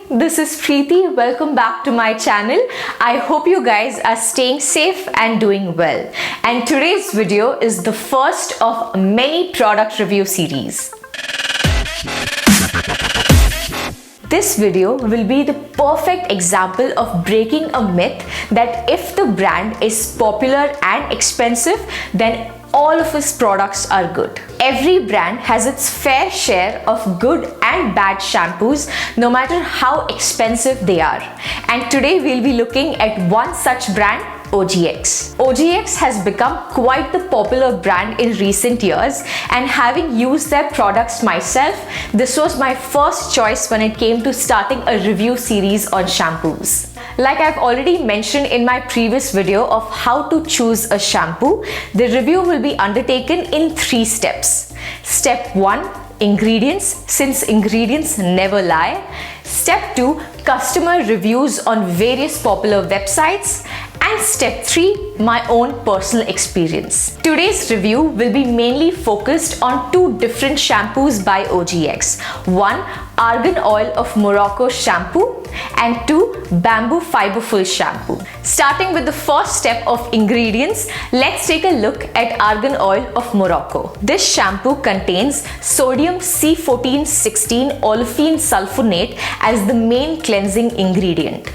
this is Preeti. Welcome back to my channel. I hope you guys are staying safe and doing well. And today's video is the first of many product review series. This video will be the perfect example of breaking a myth that if the brand is popular and expensive, then all of its products are good. Every brand has its fair share of good and bad shampoos, no matter how expensive they are. And today we'll be looking at one such brand, OGX. OGX has become quite the popular brand in recent years, and having used their products myself, this was my first choice when it came to starting a review series on shampoos. Like I've already mentioned in my previous video of how to choose a shampoo, the review will be undertaken in 3 steps. Step 1, ingredients, since ingredients never lie. Step 2, customer reviews on various popular websites. And step 3, my own personal experience. Today's review will be mainly focused on 2 different shampoos by OGX. 1, Argan Oil of Morocco shampoo, and 2, Bamboo Fiberful shampoo. Starting with the first step of ingredients, let's take a look at Argan Oil of Morocco. This shampoo contains sodium C1416 olefin sulfonate as the main cleansing ingredient.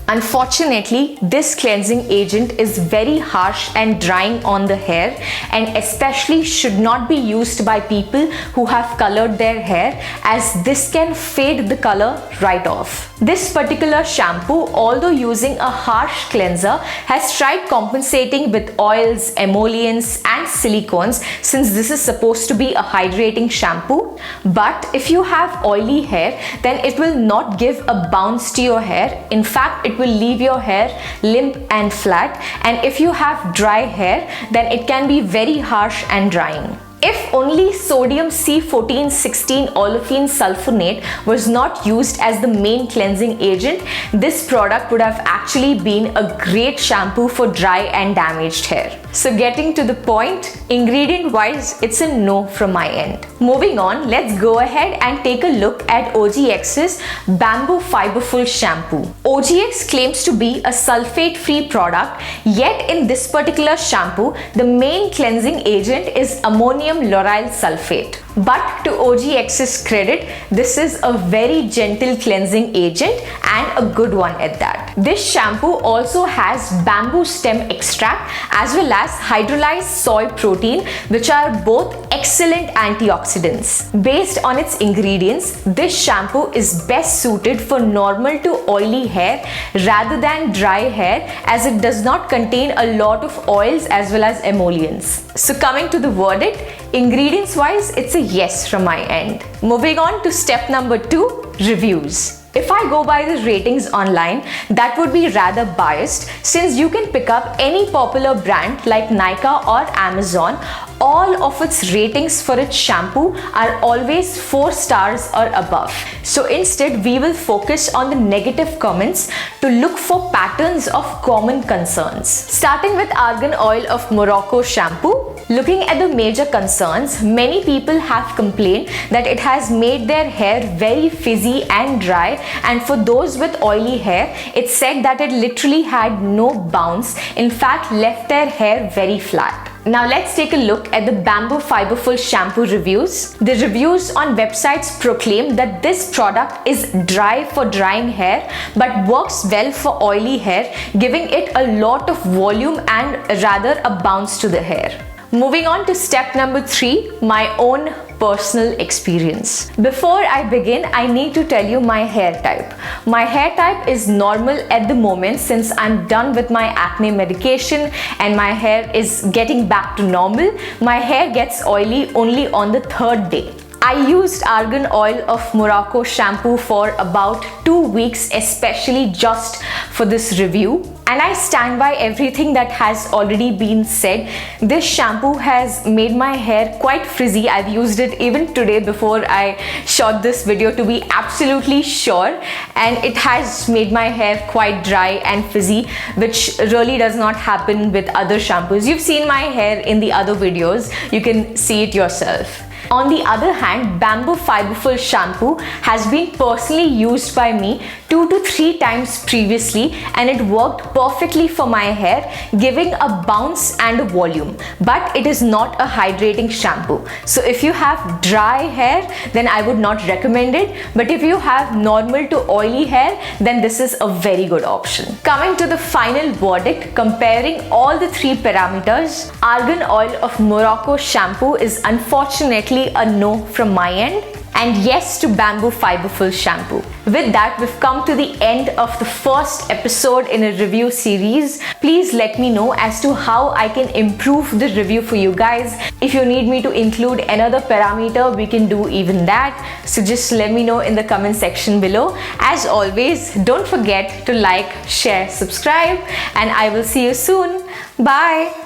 Unfortunately, this cleansing agent is very harsh and drying on the hair, and especially should not be used by people who have colored their hair, as this can fade the color right off. This particular shampoo, although using a harsh cleanser, has tried compensating with oils, emollients and silicones, since this is supposed to be a hydrating shampoo. But if you have oily hair, then it will not give a bounce to your hair. In fact, it will leave your hair limp and flat, and if you have dry hair, then it can be very harsh and drying. If only sodium C1416 olefin sulfonate was not used as the main cleansing agent, this product would have actually been a great shampoo for dry and damaged hair. So getting to the point, ingredient wise, it's a no from my end. Moving on, let's go ahead and take a look at OGX's Bamboo Fiberful shampoo. OGX claims to be a sulfate free product, yet in this particular shampoo, the main cleansing agent is ammonium lauryl sulfate. But to OGX's credit, this is a very gentle cleansing agent, and a good one at that. This shampoo also has bamboo stem extract as well as hydrolyzed soy protein, which are both excellent antioxidants. Based on its ingredients, this shampoo is best suited for normal to oily hair rather than dry hair, as it does not contain a lot of oils as well as emollients. So coming to the verdict, ingredients wise, it's a yes from my end. Moving on to step number 2, reviews. If I go by the ratings online, that would be rather biased, since you can pick up any popular brand like Nykaa or Amazon. All of its ratings for its shampoo are always 4 stars or above. So instead, we will focus on the negative comments to look for patterns of common concerns. Starting with Argan Oil of Morocco shampoo. Looking at the major concerns, many people have complained that it has made their hair very frizzy and dry, and for those with oily hair, it said that it literally had no bounce, in fact left their hair very flat. Now let's take a look at the Bamboo Fiberful shampoo reviews. The reviews on websites proclaim that this product is dry for drying hair but works well for oily hair, giving it a lot of volume and rather a bounce to the hair. Moving on to step number 3, my own personal experience. Before I begin, I need to tell you my hair type. My hair type is normal at the moment, since I'm done with my acne medication and my hair is getting back to normal. My hair gets oily only on the 3rd day. I used Argan Oil of Morocco shampoo for about 2 weeks, especially just for this review. And I stand by everything that has already been said. This shampoo has made my hair quite frizzy. I've used it even today before I shot this video to be absolutely sure. And it has made my hair quite dry and frizzy, which really does not happen with other shampoos. You've seen my hair in the other videos. You can see it yourself. On the other hand, Bamboo Fiberful shampoo has been personally used by me 2 to 3 times previously, and it worked perfectly for my hair, giving a bounce and a volume. But it is not a hydrating shampoo. So if you have dry hair, then I would not recommend it. But if you have normal to oily hair, then this is a very good option. Coming to the final verdict, comparing all the 3 parameters, Argan Oil of Morocco shampoo is unfortunately a no from my end, and yes to Bamboo Fiberful shampoo. With that, we've come to the end of the first episode in a review series. Please let me know as to how I can improve the review for you guys. If you need me to include another parameter, we can do even that. So just let me know in the comment section below. As always, don't forget to like, share, subscribe, and I will see you soon. Bye.